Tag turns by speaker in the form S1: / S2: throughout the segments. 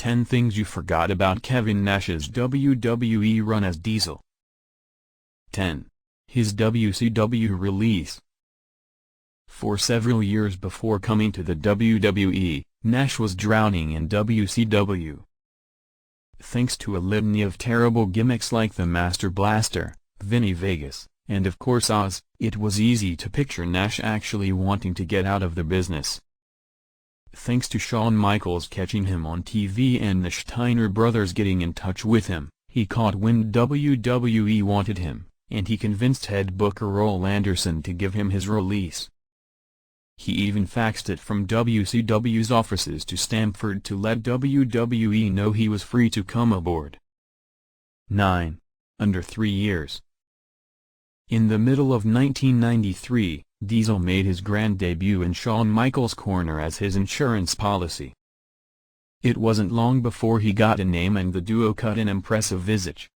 S1: 10 Things You Forgot About Kevin Nash's WWE Run as Diesel. 10. His WCW release. For several years before coming to the WWE, Nash was drowning in WCW. Thanks to a litany of terrible gimmicks like the Master Blaster, Vinny Vegas, and of course Oz, it was easy to picture Nash actually wanting to get out of the business. Thanks to Shawn Michaels catching him on TV and the Steiner brothers getting in touch with him, he caught wind WWE wanted him, and he convinced head booker Roll Anderson to give him his release. He even faxed it from WCW's offices to Stamford to let WWE know he was free to come aboard. 9. Under 3 years. In the middle of 1993, Diesel made his grand debut in Shawn Michaels' corner as his insurance policy. It wasn't long before he got a name and the duo cut an impressive visage.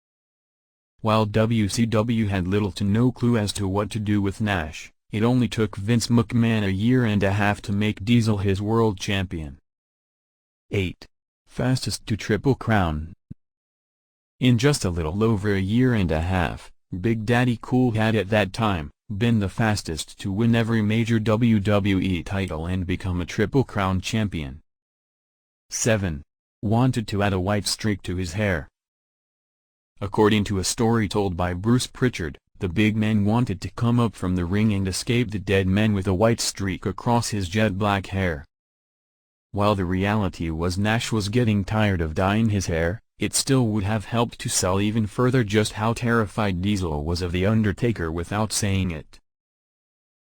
S1: While WCW had little to no clue as to what to do with Nash, it only took Vince McMahon a year and a half to make Diesel his world champion. 8. Fastest to Triple Crown. In just a little over a year and a half, Big Daddy Cool had at that time been the fastest to win every major WWE title and become a Triple Crown champion. 7. Wanted to add a white streak to his hair. According to a story told by Bruce Pritchard, the big man wanted to come up from the ring and escape the dead man with a white streak across his jet black hair. While the reality was Nash was getting tired of dyeing his hair, it still would have helped to sell even further just how terrified Diesel was of The Undertaker without saying it.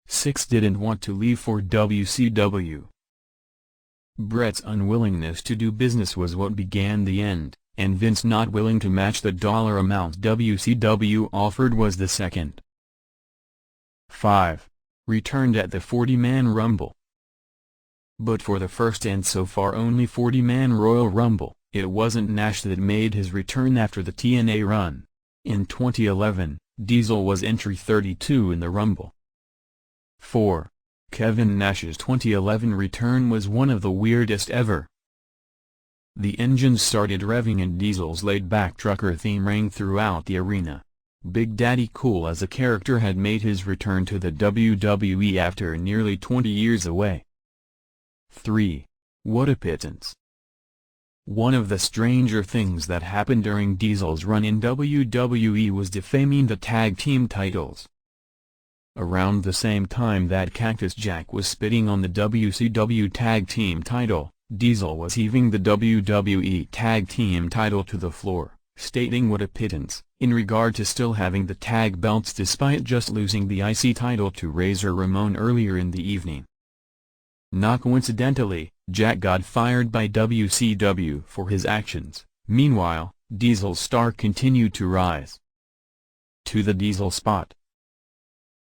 S1: 6. Didn't want to leave for WCW. Bret's unwillingness to do business was what began the end, and Vince not willing to match the dollar amount WCW offered was the second. 5. Returned at the 40-man Rumble. But for the first and so far only 40-man Royal Rumble, it wasn't Nash that made his return after the TNA run. In 2011, Diesel was entry 32 in the Rumble. 4. Kevin Nash's 2011 return was one of the weirdest ever. The engines started revving and Diesel's laid-back trucker theme rang throughout the arena. Big Daddy Cool as a character had made his return to the WWE after nearly 20 years away. 3. What a pittance. One of the stranger things that happened during Diesel's run in WWE was defaming the tag team titles. Around the same time that Cactus Jack was spitting on the WCW tag team title, Diesel was heaving the WWE tag team title to the floor, stating what a pittance, in regard to still having the tag belts despite just losing the IC title to Razor Ramon earlier in the evening. Not coincidentally, Jack got fired by WCW for his actions. Meanwhile, Diesel's star continued to rise. To the Diesel spot.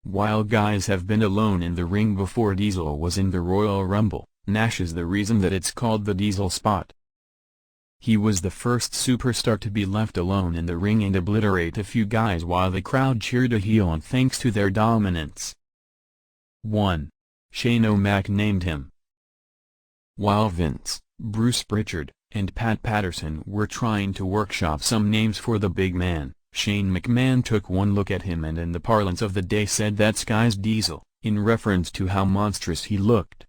S1: While guys have been alone in the ring before Diesel was in the Royal Rumble, Nash is the reason that it's called the Diesel spot. He was the first superstar to be left alone in the ring and obliterate a few guys while the crowd cheered a heel on thanks to their dominance. 1. Shane O'Mac named him. While Vince, Bruce Pritchard, and Pat Patterson were trying to workshop some names for the big man, Shane McMahon took one look at him and in the parlance of the day said "That's guy's Diesel," in reference to how monstrous he looked.